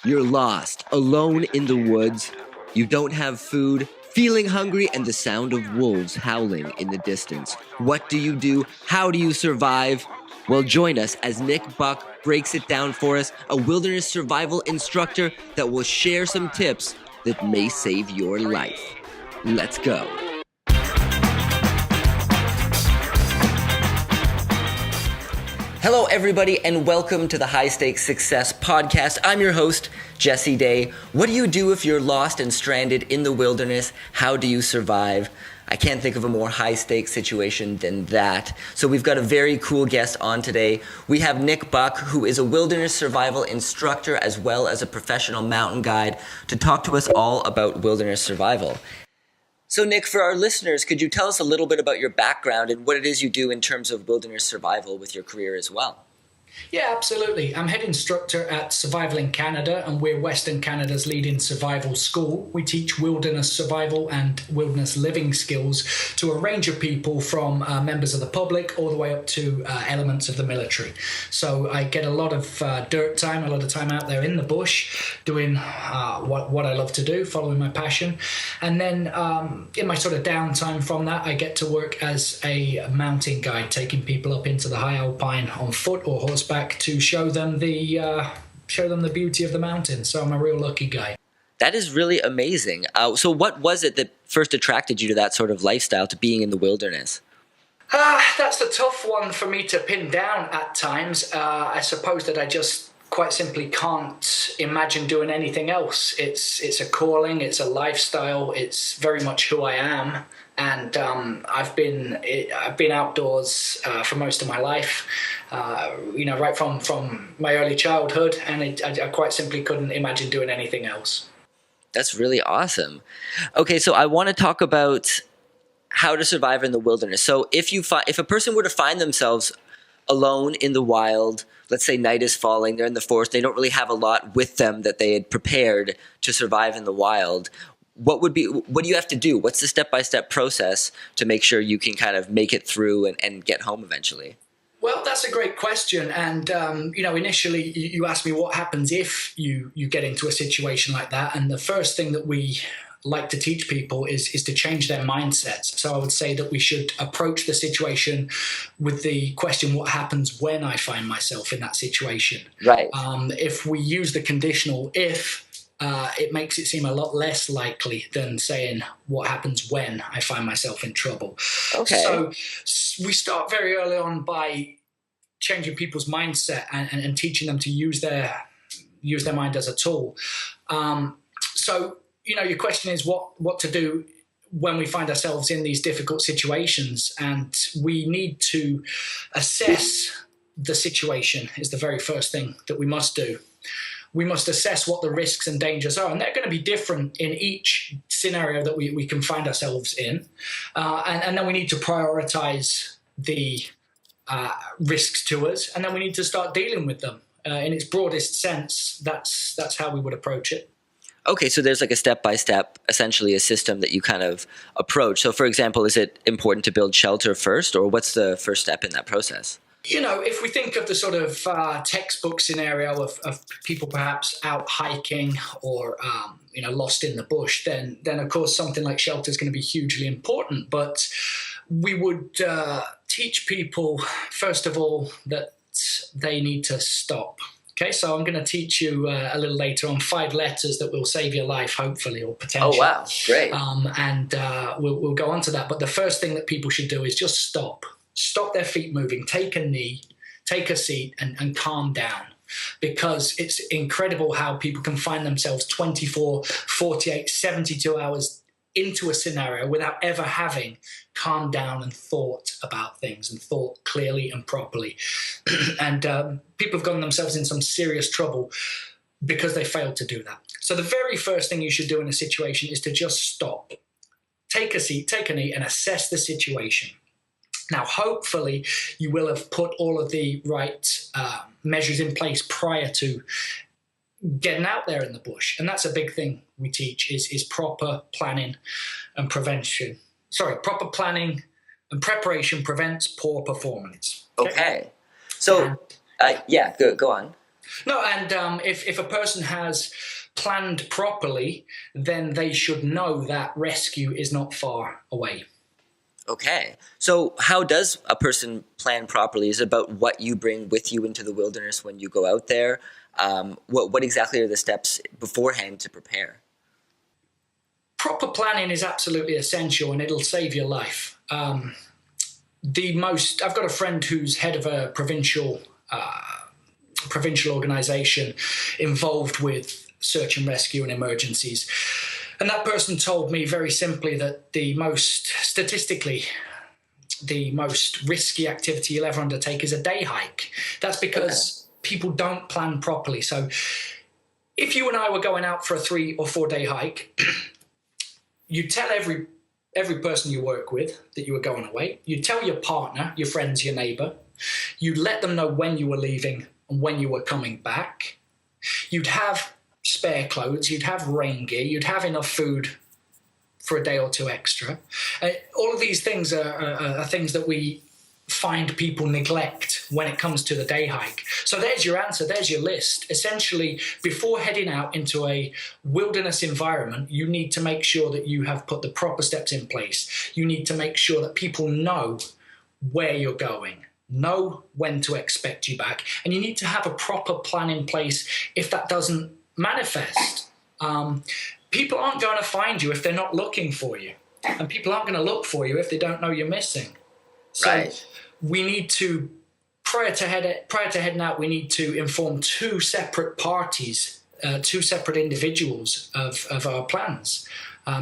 You're lost, alone in the woods. You don't have food, feeling hungry, and the sound of wolves howling in the distance. What do you do? How do you survive? Well, join us as Nick Buck breaks it down for us, a wilderness survival instructor that will share some tips that may save your life. Let's go. Hello, everybody, and welcome to the High Stakes Success Podcast. I'm your host, Jesse Day. What do you do if you're lost and stranded in the wilderness? How do you survive? I can't think of a more high-stakes situation than that. So we've got a very cool guest on today. We have Nick Buck, who is a wilderness survival instructor as well as a professional mountain guide, to talk to us all about wilderness survival. So Nick, for our listeners, could you tell us a little bit about your background and what it is you do in terms of wilderness survival with your career as well? Yeah, absolutely. I'm head instructor at Survival in Canada, and we're Western Canada's leading survival school. We teach wilderness survival and wilderness living skills to a range of people from members of the public all the way up to elements of the military. So I get a lot of dirt time, a lot of time out there in the bush doing what I love to do, following my passion. And then in my sort of downtime from that, I get to work as a mountain guide, taking people up into the high alpine on foot or horseback to show them the beauty of the mountain. So I'm a real lucky guy. That is really amazing. So what was it that first attracted you to that sort of lifestyle, to being in the wilderness? That's a tough one for me to pin down at times. I suppose that I just quite simply can't imagine doing anything else. It's a calling, it's a lifestyle, it's very much who I am. And I've been outdoors for most of my life, right from my early childhood, and I quite simply couldn't imagine doing anything else. That's really awesome. Okay, so I want to talk about how to survive in the wilderness. So if a person were to find themselves alone in the wild, let's say night is falling, they're in the forest, they don't really have a lot with them that they had prepared to survive in the wild, what do you have to do? What's the step-by-step process to make sure you can kind of make it through and get home eventually? Well, that's a great question. And, initially you asked me what happens if you get into a situation like that. And the first thing that we like to teach people is to change their mindsets. So I would say that we should approach the situation with the question, what happens when I find myself in that situation? Right. If we use the conditional if, it makes it seem a lot less likely than saying what happens when I find myself in trouble. Okay. So we start very early on by changing people's mindset and teaching them to use their mind as a tool. Your question is what to do when we find ourselves in these difficult situations, and we need to assess the situation is the very first thing that we must do. We must assess what the risks and dangers are, and they're going to be different in each scenario that we can find ourselves in. And then we need to prioritize the risks to us, and then we need to start dealing with them. In its broadest sense, that's how we would approach it. Okay, so there's like a step-by-step, essentially a system that you kind of approach. So, for example, is it important to build shelter first, or what's the first step in that process? If we think of the sort of textbook scenario of people perhaps out hiking or, lost in the bush, then of course something like shelter is going to be hugely important. But we would teach people, first of all, that they need to stop. Okay, so I'm going to teach you a little later on 5 letters that will save your life, hopefully, or potentially. Oh, wow, great. And we'll go on to that. But the first thing that people should do is just stop. Stop their feet moving, take a knee, take a seat, and calm down. Because it's incredible how people can find themselves 24, 48, 72 hours into a scenario without ever having calmed down and thought about things and thought clearly and properly. And people have gotten themselves in some serious trouble because they failed to do that. So the very first thing you should do in a situation is to just stop. Take a seat, take a knee, and assess the situation. Now, hopefully, you will have put all of the right measures in place prior to getting out there in the bush. And that's a big thing we teach is proper planning and prevention. Proper planning and preparation prevents poor performance. Okay. So, go on. No, and if a person has planned properly, then they should know that rescue is not far away. Okay. So how does a person plan properly? Is it about what you bring with you into the wilderness when you go out there? What exactly are the steps beforehand to prepare? Proper planning is absolutely essential, and it'll save your life. I've got a friend who's head of a provincial organization involved with search and rescue and emergencies. And that person told me very simply that statistically, the most risky activity you'll ever undertake is a day hike. That's because people don't plan properly. So if you and I were going out for a 3 or 4 day hike, you tell every person you work with that you were going away. You tell your partner, your friends, your neighbor. You let them know when you were leaving and when you were coming back. You'd have spare clothes, you'd have rain gear, you'd have enough food for a day or 2 extra. All of these things are things that we find people neglect when it comes to the day hike. So there's your answer, there's your list. Essentially, before heading out into a wilderness environment, you need to make sure that you have put the proper steps in place. You need to make sure that people know where you're going, know when to expect you back, and you need to have a proper plan in place if that doesn't manifest. People aren't going to find you if they're not looking for you, and people aren't going to look for you if they don't know you're missing. So we need to, prior to heading out, we need to inform 2 separate parties, 2 separate individuals of our plans,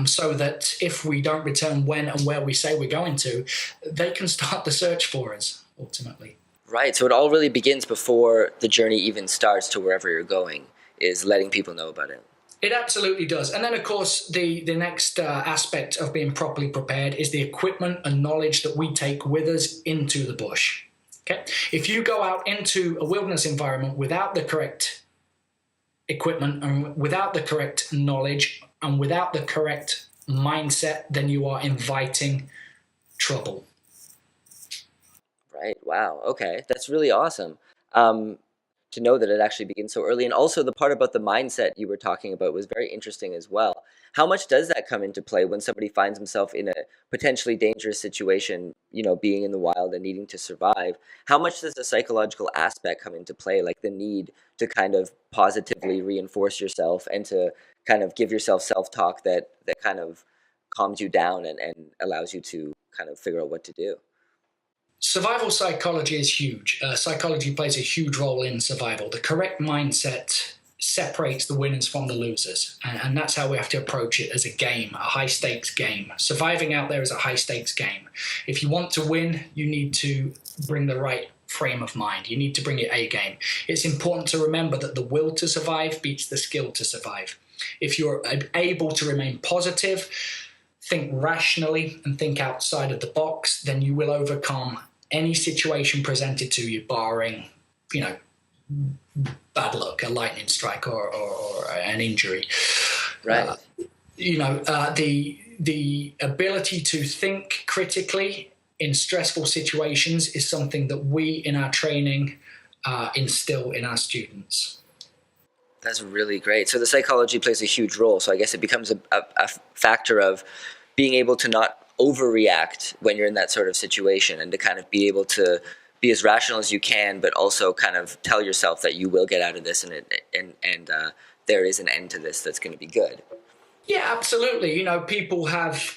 so that if we don't return when and where we say we're going to, they can start the search for us ultimately. Right. So it all really begins before the journey even starts to wherever you're going, is letting people know about it. It absolutely does. And then, of course, the next aspect of being properly prepared is the equipment and knowledge that we take with us into the bush. Okay? If you go out into a wilderness environment without the correct equipment and without the correct knowledge and without the correct mindset, then you are inviting trouble. Right. Wow. Okay. That's really awesome. To know that it actually begins so early. And also the part about the mindset you were talking about was very interesting as well. How much does that come into play when somebody finds himself in a potentially dangerous situation, being in the wild and needing to survive? How much does the psychological aspect come into play, like the need to kind of positively reinforce yourself and to kind of give yourself self-talk that kind of calms you down and allows you to kind of figure out what to do? Survival psychology is huge. Psychology plays a huge role in survival. The correct mindset separates the winners from the losers. And that's how we have to approach it, as a game, a high-stakes game. Surviving out there is a high-stakes game. If you want to win, you need to bring the right frame of mind. You need to bring your A game. It's important to remember that the will to survive beats the skill to survive. If you're able to remain positive, think rationally and think outside of the box, then you will overcome any situation presented to you, barring, bad luck, a lightning strike or an injury. Right. The ability to think critically in stressful situations is something that we in our training instill in our students. That's really great. So the psychology plays a huge role. So I guess it becomes a factor of being able to not overreact when you're in that sort of situation, and to kind of be able to be as rational as you can, but also kind of tell yourself that you will get out of this, and there is an end to this that's going to be good. Yeah, absolutely. People have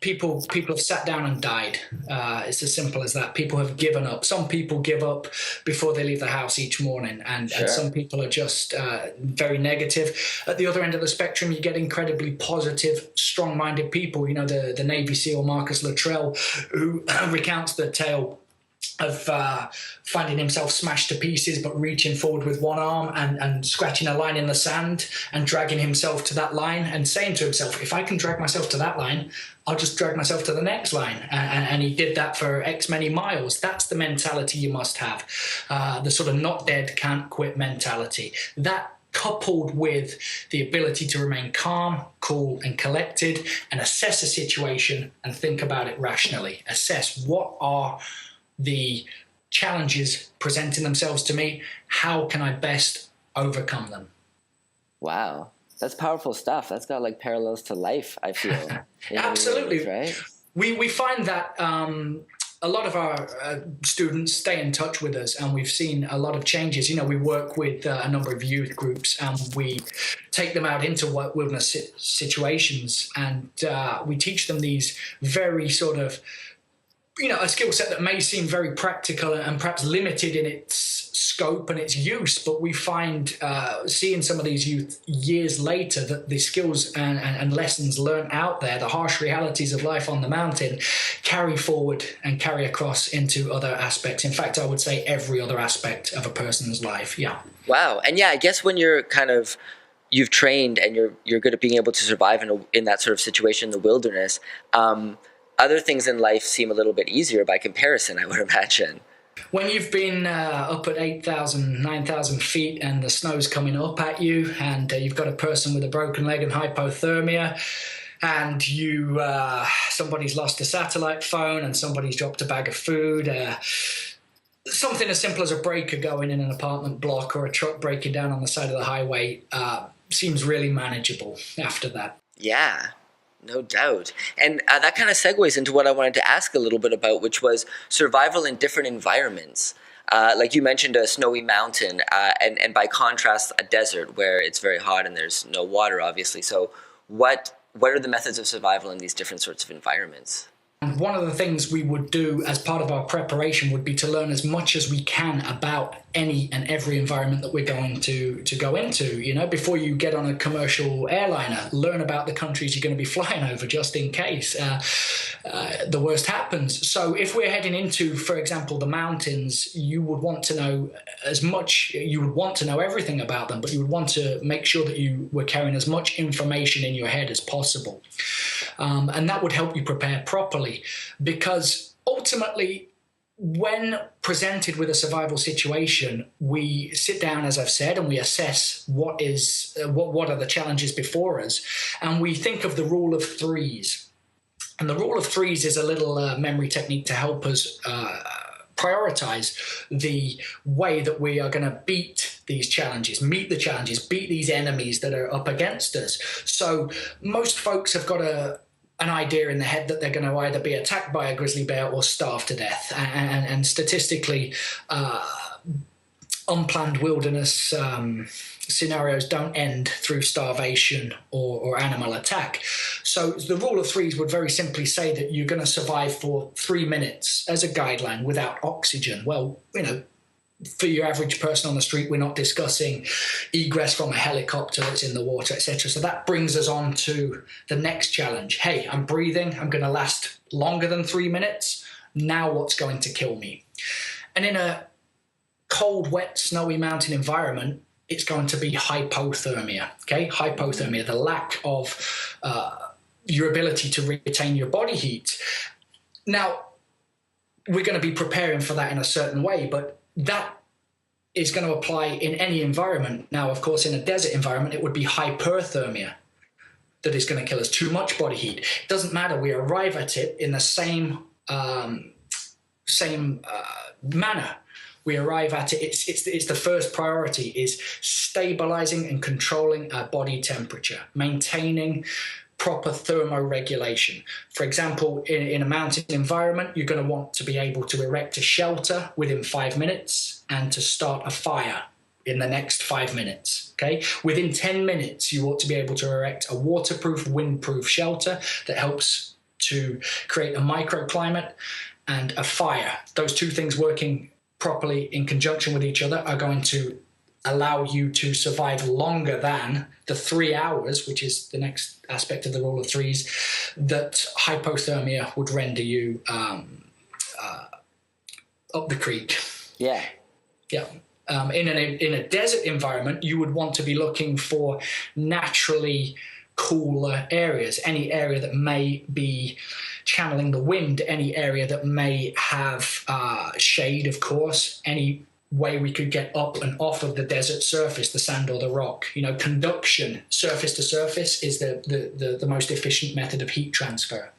people have sat down and died. It's as simple as that. People have given up. Some people give up before they leave the house each morning, and some people are just very negative. At the other end of the spectrum, you get incredibly positive, strong-minded people. The Navy SEAL Marcus Luttrell, who recounts the tale of finding himself smashed to pieces, but reaching forward with one arm and scratching a line in the sand and dragging himself to that line and saying to himself, if I can drag myself to that line, I'll just drag myself to the next line. And he did that for X many miles. That's the mentality you must have. The sort of not dead, can't quit mentality. That, coupled with the ability to remain calm, cool, and collected, and assess a situation and think about it rationally. Assess what are the challenges presenting themselves to me, how can I best overcome them? Wow. That's powerful stuff. That's got like parallels to life, I feel. Absolutely. Right? We find that a lot of our students stay in touch with us, and we've seen a lot of changes. We work with a number of youth groups, and we take them out into wilderness situations, and we teach them these very sort of, a skill set that may seem very practical and perhaps limited in its scope and its use, but we find seeing some of these youth years later that the skills and lessons learned out there, the harsh realities of life on the mountain, carry forward and carry across into other aspects. In fact, I would say every other aspect of a person's life. Yeah. Wow. And I guess when you're you've trained and you're good at being able to survive in that sort of situation in the wilderness, other things in life seem a little bit easier by comparison, I would imagine. When you've been up at 8,000, 9,000 feet and the snow's coming up at you, and you've got a person with a broken leg and hypothermia, and somebody's lost a satellite phone and somebody's dropped a bag of food, something as simple as a breaker going in an apartment block or a truck breaking down on the side of the highway seems really manageable after that. Yeah. No doubt. And that kind of segues into what I wanted to ask a little bit about, which was survival in different environments. Like you mentioned, a snowy mountain, and by contrast, a desert where it's very hot and there's no water, obviously. So what are the methods of survival in these different sorts of environments? And one of the things we would do as part of our preparation would be to learn as much as we can about any and every environment that we're going to go into. Before you get on a commercial airliner, learn about the countries you're going to be flying over just in case the worst happens. So if we're heading into, for example, the mountains, you would want to know everything about them, but you would want to make sure that you were carrying as much information in your head as possible. And that would help you prepare properly, because ultimately, when presented with a survival situation, we sit down, as I've said, and we assess what are the challenges before us, and we think of the rule of threes. And the rule of threes is a little memory technique to help us prioritize the way that we are going to beat these challenges, meet the challenges, beat these enemies that are up against us. So most folks have got an idea in the head that they're going to either be attacked by a grizzly bear or starve to death. And statistically, unplanned wilderness scenarios don't end through starvation or animal attack. So the rule of threes would very simply say that you're going to survive for 3 minutes as a guideline without oxygen. Well, for your average person on the street, we're not discussing egress from a helicopter that's in the water, etc. So that brings us on to the next challenge. Hey, I'm breathing. I'm going to last longer than 3 minutes. Now what's going to kill me? And in a cold, wet, snowy mountain environment, it's going to be hypothermia. Okay, hypothermia, the lack of your ability to retain your body heat. Now, we're going to be preparing for that in a certain way, but that is going to apply in any environment. Now, of course, in a desert environment, it would be hyperthermia that is going to kill us, too much body heat. It doesn't matter. We arrive at it in the same manner. We arrive at it. It's the first priority is stabilizing and controlling our body temperature, maintaining proper thermoregulation. For example, in a mountain environment, you're going to want to be able to erect a shelter within 5 minutes and to start a fire in the next 5 minutes. Okay, within 10 minutes, you ought to be able to erect a waterproof, windproof shelter that helps to create a microclimate and a fire. Those two things working properly in conjunction with each other are going to allow you to survive longer than the 3 hours, which is the next aspect of the rule of threes, that hypothermia would render you up the creek. Yeah. Yeah. In a desert environment, you would want to be looking for naturally cooler areas, any area that may be channeling the wind, any area that may have shade, of course, any way we could get up and off of the desert surface, the sand or the rock. Conduction, surface to surface, is the most efficient method of heat transfer.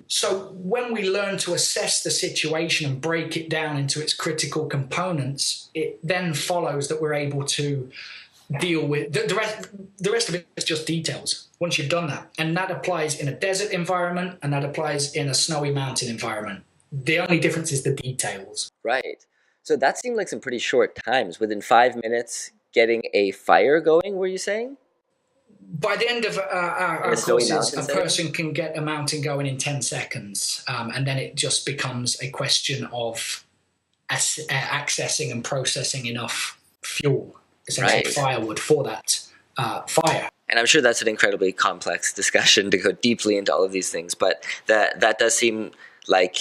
So when we learn to assess the situation and break it down into its critical components, it then follows that we're able to deal with the rest of it is just details once you've done that. And that applies in a desert environment and that applies in a snowy mountain environment. The only difference is the details. Right. So that seemed like some pretty short times. Within 5 minutes, getting a fire going, were you saying? By the end of our a snowy courses, mountain a setting? person can get a mountain going in 10 seconds. And then it just becomes a question of accessing and processing enough fuel, essentially Right. firewood, for that fire. And I'm sure that's an incredibly complex discussion to go deeply into all of these things, but that does seem like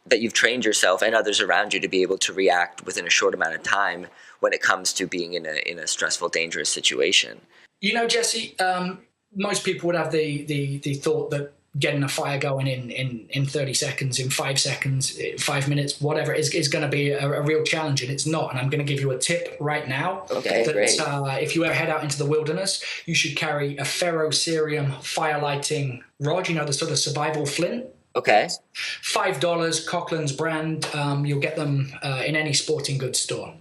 that you've trained yourself and others around you to be able to react within a short amount of time when it comes to being in a stressful, dangerous situation. You know, Jesse, most people would have the thought that getting a fire going in 30 seconds, in 5 seconds, 5 minutes, whatever, is going to be a real challenge, and it's not. And I'm going to give you a tip right now. Okay, that, great. If you ever head out into the wilderness, you should carry a ferro cerium fire lighting rod, you know, the sort of survival flint. Okay. $5, Coughlin's brand. You'll get them in any sporting goods store.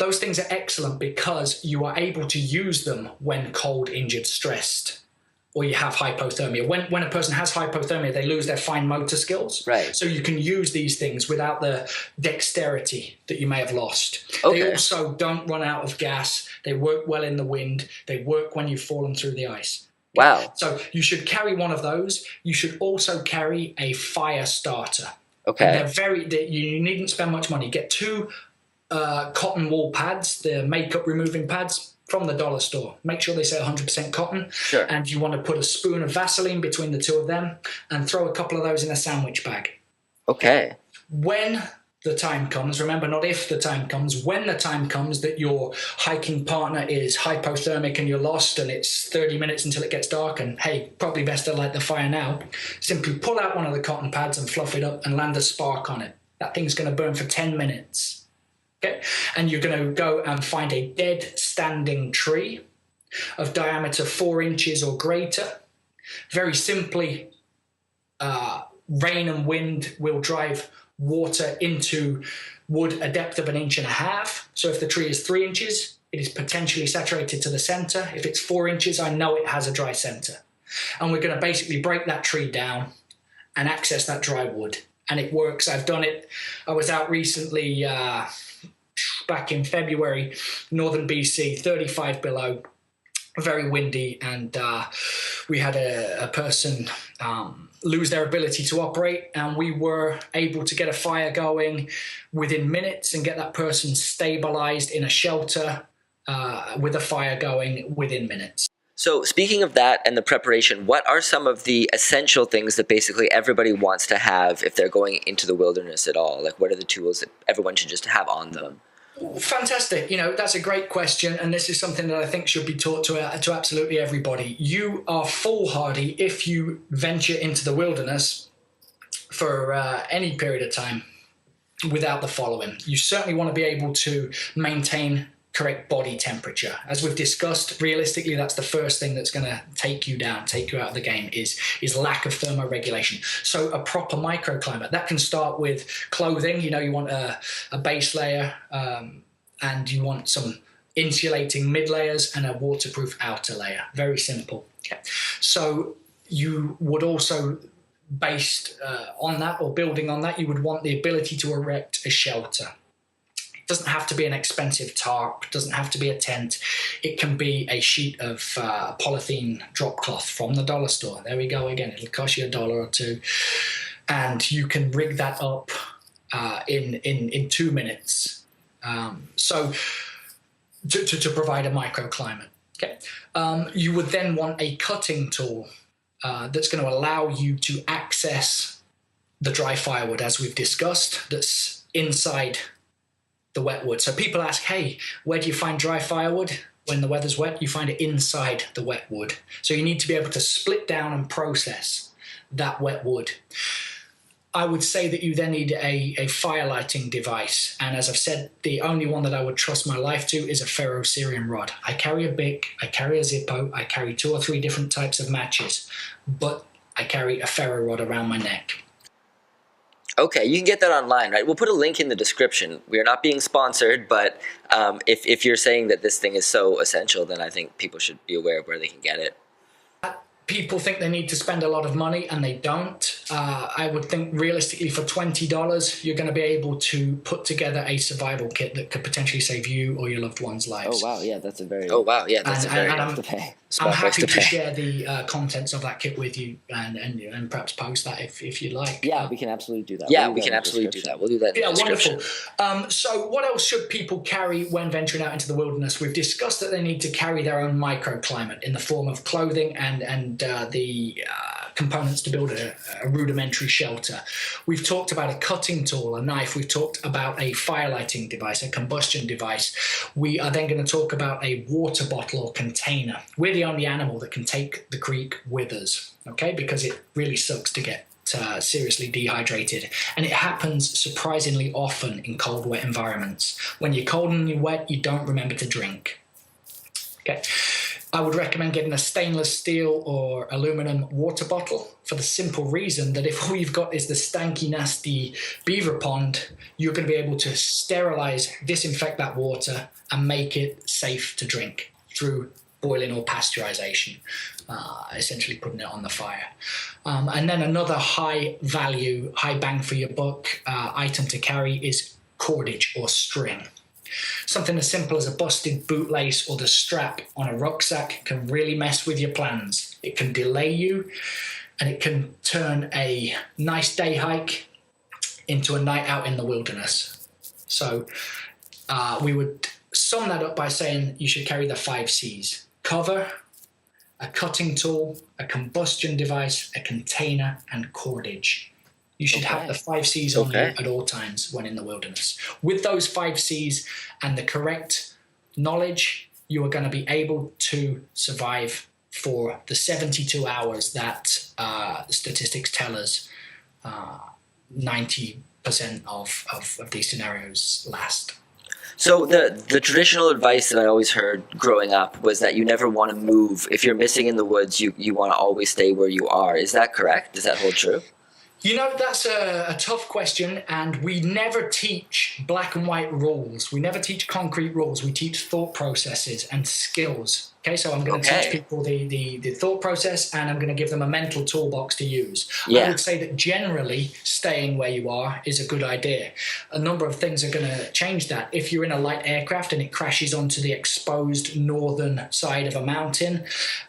Those things are excellent because you are able to use them when cold, injured, stressed, or you have hypothermia. When a person has hypothermia, they lose their fine motor skills. Right. So you can use these things without the dexterity that you may have lost. Okay. They also don't run out of gas. They work well in the wind. They work when you've fallen through the ice. Wow. So you should carry one of those. You should also carry a fire starter. Okay. You needn't spend much money. Get 2 cotton wool pads, the makeup removing pads from the dollar store. Make sure they say 100% cotton. Sure. And you want to put a spoon of Vaseline between the 2 of them and throw a couple of those in a sandwich bag. Okay. When the time comes, remember, not if the time comes, when the time comes that your hiking partner is hypothermic and you're lost and it's 30 minutes until it gets dark and, hey, probably best to light the fire now, simply pull out one of the cotton pads and fluff it up and land a spark on it. That thing's going to burn for 10 minutes. Okay? And you're going to go and find a dead standing tree of diameter 4 inches or greater. Very simply, rain and wind will drive water into wood a depth of 1.5 inches. So if the tree is 3 inches, it is potentially saturated to the center. If it's 4 inches, I know it has a dry center. And we're going to basically break that tree down and access that dry wood. And it works. I've done it. I was out recently back in February, northern BC, 35 below, very windy, and we had a person lose their ability to operate, and we were able to get a fire going within minutes and get that person stabilized in a shelter with a fire going within minutes. So speaking of that and the preparation, what are some of the essential things that basically everybody wants to have if they're going into the wilderness at all? Like, what are the tools that everyone should just have on them? Fantastic. You know, that's a great question, and this is something that I think should be taught to absolutely everybody. You are foolhardy if you venture into the wilderness for any period of time without the following. You certainly want to be able to maintain correct body temperature. As we've discussed, realistically, that's the first thing that's going to take you down, take you out of the game, is lack of thermoregulation. So a proper microclimate. That can start with clothing. You know, you want a base layer and you want some insulating mid layers and a waterproof outer layer. Very simple. Okay. So you would also, based on that or building on that, you would want the ability to erect a shelter. It doesn't have to be an expensive tarp. It doesn't have to be a tent. It can be a sheet of polythene drop cloth from the dollar store. There we go again. It'll cost you $1 or $2. And you can rig that up in 2 minutes. So to provide a microclimate. Okay. You would then want a cutting tool that's going to allow you to access the dry firewood, as we've discussed, that's inside the wet wood. So people ask, hey, where do you find dry firewood? When the weather's wet, you find it inside the wet wood. So you need to be able to split down and process that wet wood. I would say that you then need a fire lighting device. And as I've said, the only one that I would trust my life to is a ferro cerium rod. I carry a Bic, I carry a Zippo, I carry 2 or 3 different types of matches, but I carry a ferro rod around my neck. Okay, you can get that online, right? We'll put a link in the description. We are not being sponsored, but if you're saying that this thing is so essential, then I think people should be aware of where they can get it. People think they need to spend a lot of money and they don't. I would think realistically for $20, you're going to be able to put together a survival kit that could potentially save you or your loved one's lives. Oh wow, yeah, that's a very I'm happy to share the contents of that kit with you and perhaps post that if you like. Yeah, we can absolutely do that. Yeah, we can absolutely do that. We'll do that in the description. Wonderful. So what else should people carry when venturing out into the wilderness? We've discussed that they need to carry their own microclimate in the form of clothing and the components to build a rudimentary shelter. We've talked about a cutting tool, a knife. We've talked about a fire lighting device, a combustion device. We are then going to talk about a water bottle or container. We're the only animal that can take the creek with us, okay? Because it really sucks to get seriously dehydrated, and it happens surprisingly often in cold, wet environments. When you're cold and you're wet, you don't remember to drink. Okay. I would recommend getting a stainless steel or aluminum water bottle for the simple reason that if all you've got is the stanky, nasty beaver pond, you're going to be able to sterilize, disinfect that water and make it safe to drink through boiling or pasteurization, essentially putting it on the fire. And then another high value, high bang for your buck item to carry is cordage or string. Something as simple as a busted bootlace or the strap on a rucksack can really mess with your plans. It can delay you, and it can turn a nice day hike into a night out in the wilderness. So we would sum that up by saying you should carry the 5 C's. Cover, a cutting tool, a combustion device, a container, and cordage. You should have the 5 C's on you at all times when in the wilderness. With those 5 C's and the correct knowledge, you are going to be able to survive for the 72 hours that statistics tell us 90% of these scenarios last. So the traditional advice that I always heard growing up was that you never want to move. If you're missing in the woods, you want to always stay where you are. Is that correct? Does that hold true? You know, that's a tough question, and we never teach black and white rules. We never teach concrete rules. We teach thought processes and skills. Okay, so I'm going to teach people the thought process, and I'm going to give them a mental toolbox to use. I would say that generally staying where you are is a good idea. A number of things are going to change that. If you're in a light aircraft and it crashes onto the exposed northern side of a mountain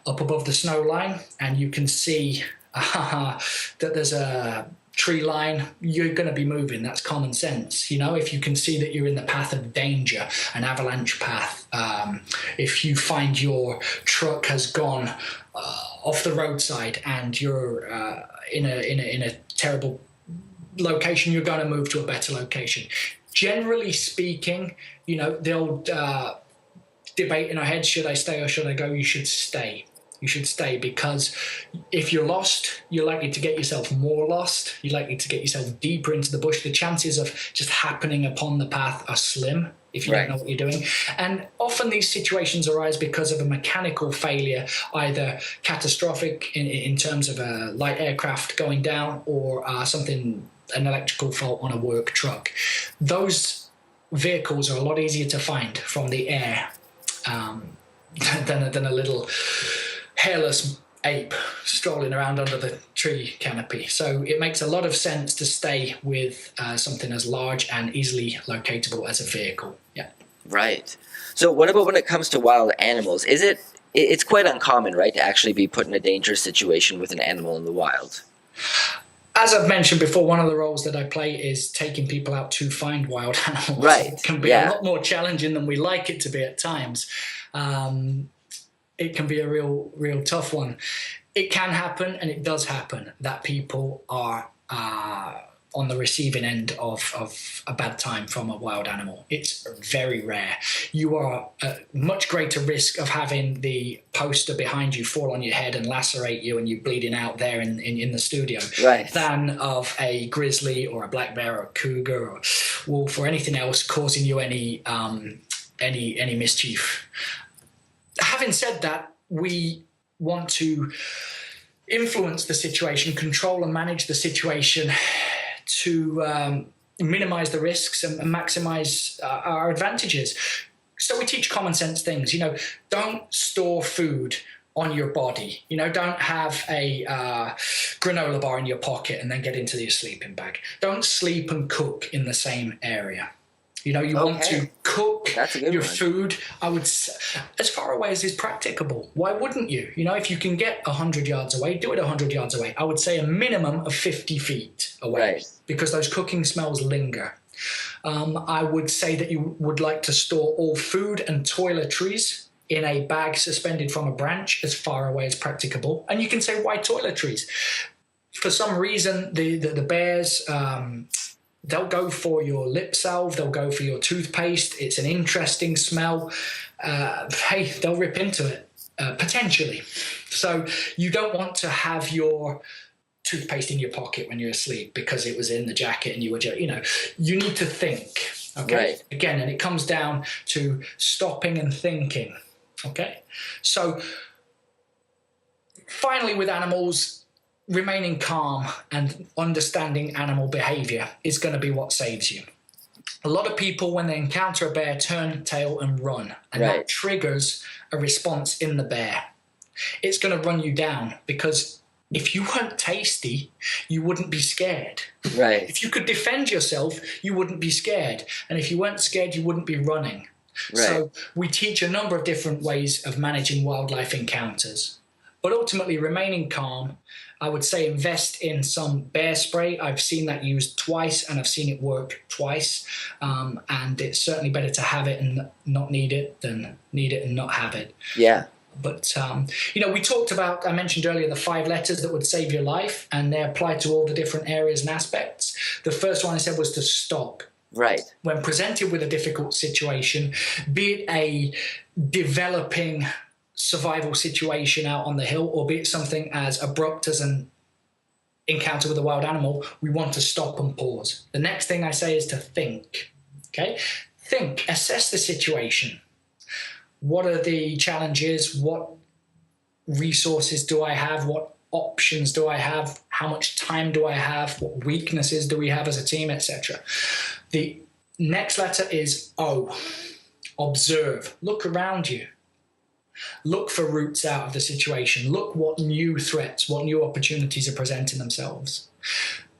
up above the snow line, and you can see that there's a tree line, you're going to be moving. That's common sense. You know, if you can see that you're in the path of danger, an avalanche path, if you find your truck has gone off the roadside and you're in a terrible location, you're going to move to a better location. Generally speaking, you know, the old debate in our heads, should I stay or should I go? You should stay. You should stay, because if you're lost, you're likely to get yourself more lost. You're likely to get yourself deeper into the bush. The chances of just happening upon the path are slim if you don't know what you're doing. And often these situations arise because of a mechanical failure, either catastrophic in terms of a light aircraft going down or an electrical fault on a work truck. Those vehicles are a lot easier to find from the air than a little hairless ape strolling around under the tree canopy. So it makes a lot of sense to stay with something as large and easily locatable as a vehicle. Yeah. Right. So what about when it comes to wild animals? It's quite uncommon, right, to actually be put in a dangerous situation with an animal in the wild? As I've mentioned before, one of the roles that I play is taking people out to find wild animals. Right. It can be a lot more challenging than we like it to be at times. It can be a real tough one. It can happen, and it does happen, that people are on the receiving end of a bad time from a wild animal. It's very rare. You are at much greater risk of having the poster behind you fall on your head and lacerate you and you bleeding out there in the studio than of a grizzly or a black bear or a cougar or wolf or anything else causing you any mischief. Having said that, we want to influence the situation, control and manage the situation to minimize the risks and maximize our advantages. So we teach common sense things. Don't store food on your body. Don't have a granola bar in your pocket and then get into your sleeping bag. Don't sleep and cook in the same area. You want to cook your food, I would say, as far away as is practicable. Why wouldn't you? If you can get 100 yards away, do it 100 yards away. I would say a minimum of 50 feet away, because those cooking smells linger. I would say that you would like to store all food and toiletries in a bag suspended from a branch as far away as practicable. And you can say, why toiletries? For some reason, the bears... they'll go for your lip salve. They'll go for your toothpaste. It's an interesting smell. Hey, they'll rip into it, potentially. So you don't want to have your toothpaste in your pocket when you're asleep because it was in the jacket and you were, you need to think, okay? Right. Again, and it comes down to stopping and thinking, okay? So finally with animals, remaining calm and understanding animal behavior is going to be what saves you. A lot of people, when they encounter a bear, turn tail and run, and that triggers a response in the bear. It's going to run you down, because if you weren't tasty, you wouldn't be scared. Right. If you could defend yourself, you wouldn't be scared. And if you weren't scared, you wouldn't be running. Right. So we teach a number of different ways of managing wildlife encounters. But ultimately, remaining calm, I would say invest in some bear spray. I've seen that used twice, and I've seen it work twice. And it's certainly better to have it and not need it than need it and not have it. Yeah. But, we talked about, I mentioned earlier, the 5 letters that would save your life, and they apply to all the different areas and aspects. The first one I said was to stop. Right. When presented with a difficult situation, be it a developing survival situation out on the hill, or be it something as abrupt as an encounter with a wild animal, we want to stop and pause. The next thing I say is to think. Okay? Think, assess the situation. What are the challenges? What resources do I have? What options do I have? How much time do I have? What weaknesses do we have as a team, etc.? The next letter is O. Observe. Look around you. Look for routes out of the situation. Look what new threats, what new opportunities are presenting themselves.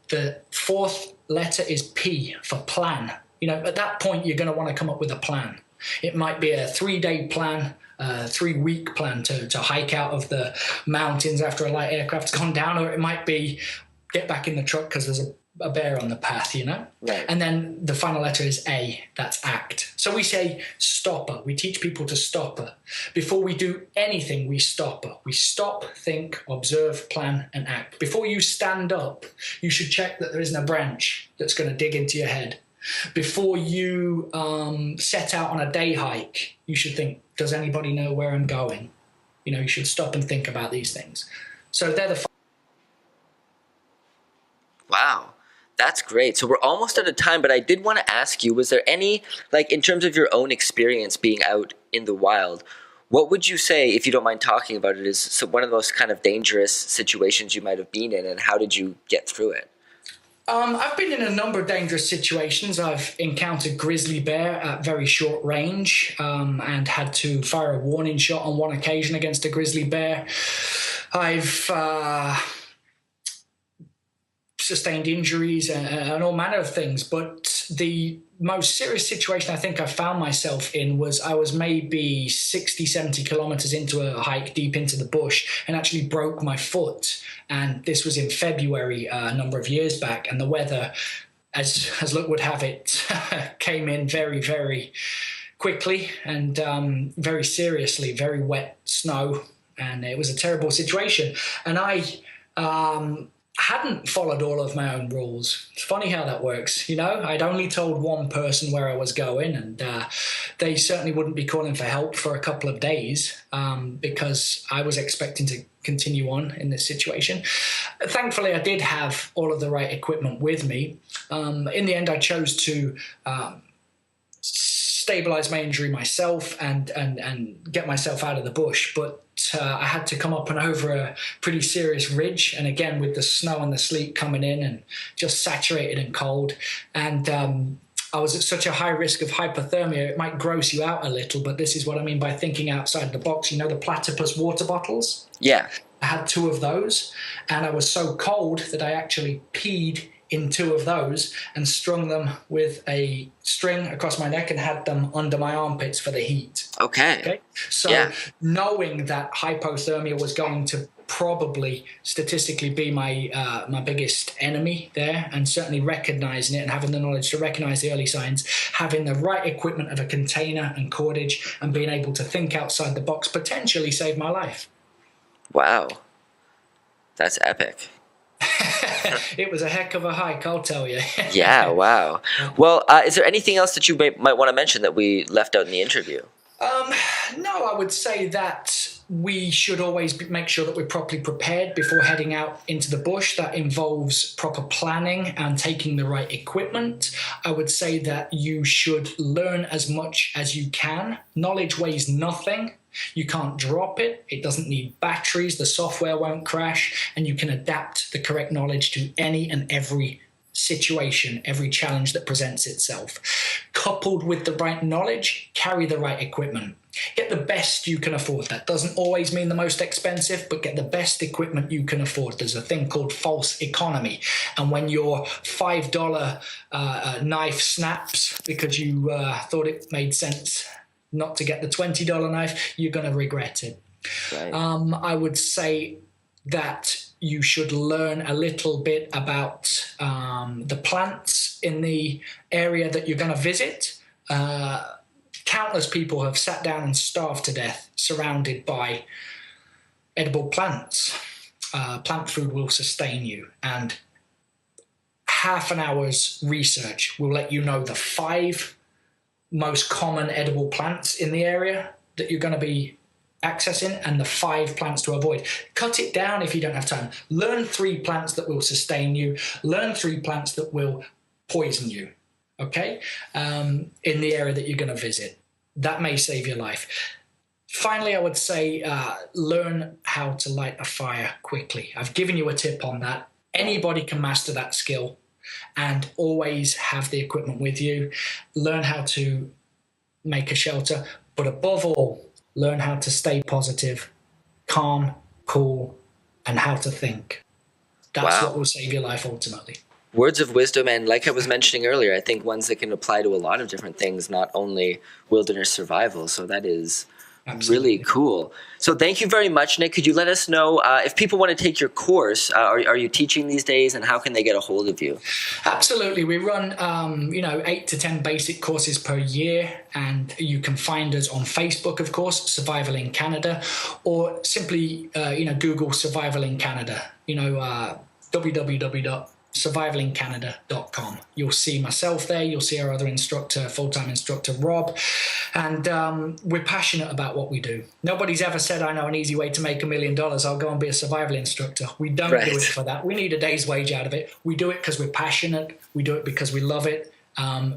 The 4th letter is P, for plan. At that point, you're going to want to come up with a plan. It might be a 3-day plan, a 3-week plan to hike out of the mountains after a light aircraft's gone down, or it might be get back in the truck because there's a bear on the path, Right. And then the final letter is A, that's act. So we say stopper. We teach people to stopper. Before we do anything, we stopper. We stop, think, observe, plan, and act. Before you stand up, you should check that there isn't a branch that's going to dig into your head. Before you set out on a day hike, you should think, does anybody know where I'm going? You should stop and think about these things. So they're the... Wow. That's great. So we're almost out of time, but I did want to ask you, was there any, in terms of your own experience being out in the wild, what would you say, if you don't mind talking about it, is one of the most kind of dangerous situations you might have been in, and how did you get through it? I've been in a number of dangerous situations. I've encountered grizzly bear at very short range and had to fire a warning shot on one occasion against a grizzly bear. I've sustained injuries and all manner of things, but the most serious situation I think I found myself in was I was maybe 60, 70 kilometers into a hike deep into the bush and actually broke my foot. And this was in February a number of years back, and the weather, as luck would have it, came in very, very quickly and very seriously, very wet snow, and it was a terrible situation. And I hadn't followed all of my own rules. It's funny how that works, I'd only told one person where I was going, and they certainly wouldn't be calling for help for a couple of days because I was expecting to continue on in this situation. Thankfully, I did have all of the right equipment with me. In the end, I chose to stabilize my injury myself and get myself out of the bush. But I had to come up and over a pretty serious ridge. And again, with the snow and the sleet coming in and just saturated and cold. And I was at such a high risk of hypothermia, it might gross you out a little, but this is what I mean by thinking outside the box. You know, the platypus water bottles? Yeah. I had 2 of those, and I was so cold that I actually peed in 2 of those and strung them with a string across my neck and had them under my armpits for the heat. Okay. So knowing that hypothermia was going to probably statistically be my biggest enemy there, and certainly recognizing it and having the knowledge to recognize the early signs, having the right equipment of a container and cordage and being able to think outside the box potentially saved my life. Wow. That's epic. It was a heck of a hike, I'll tell you. Yeah, wow. Well, is there anything else that you might want to mention that we left out in the interview? No, I would say that we should always make sure that we're properly prepared before heading out into the bush. That involves proper planning and taking the right equipment. I would say that you should learn as much as you can. Knowledge weighs nothing. You can't drop it. It doesn't need batteries. The software won't crash, and you can adapt the correct knowledge to any and every situation, every challenge that presents itself. Coupled with the right knowledge, carry the right equipment. Get the best you can afford. That doesn't always mean the most expensive, but get the best equipment you can afford. There's a thing called false economy. And when your $5 knife snaps because you thought it made sense not to get the $20 knife, you're going to regret it. Right. I would say that you should learn a little bit about the plants in the area that you're going to visit. Countless people have sat down and starved to death surrounded by edible plants. Plant food will sustain you, and half an hour's research will let you know the 5 most common edible plants in the area that you're going to be accessing and the 5 plants to avoid. Cut it down if you don't have time. Learn 3 plants that will sustain you. Learn 3 plants that will poison you, okay, in the area that you're going to visit. That may save your life. Finally, I would say learn how to light a fire quickly. I've given you a tip on that. Anybody can master that skill, and always have the equipment with you. Learn how to make a shelter, but above all, learn how to stay positive, calm, cool, and how to think. That's what will save your life ultimately. Words of wisdom, and like I was mentioning earlier, I think ones that can apply to a lot of different things, not only wilderness survival. So that is really cool. So thank you very much, Nick. Could you let us know if people want to take your course, are you teaching these days, and how can they get a hold of you? Absolutely. We run 8 to 10 basic courses per year, and you can find us on Facebook, of course, Survival in Canada, or simply Google Survival in Canada, www.survivalincanada.com. You'll see myself there. You'll see our other instructor, full-time instructor, Rob. And we're passionate about what we do. Nobody's ever said, I know an easy way to make $1 million. I'll go and be a survival instructor. We don't do it for that. We need a day's wage out of it. We do it because we're passionate. We do it because we love it.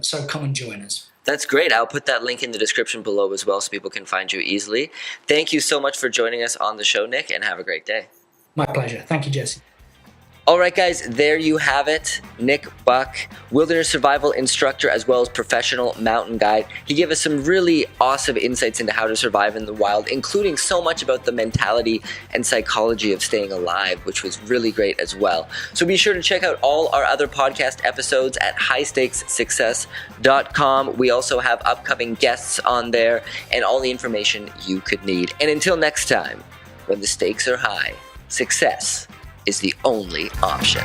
So come and join us. That's great. I'll put that link in the description below as well so people can find you easily. Thank you so much for joining us on the show, Nick, and have a great day. My pleasure. Thank you, Jesse. All right, guys, there you have it. Nick Buck, wilderness survival instructor as well as professional mountain guide. He gave us some really awesome insights into how to survive in the wild, including so much about the mentality and psychology of staying alive, which was really great as well. So be sure to check out all our other podcast episodes at highstakessuccess.com. We also have upcoming guests on there and all the information you could need. And until next time, when the stakes are high, success is the only option.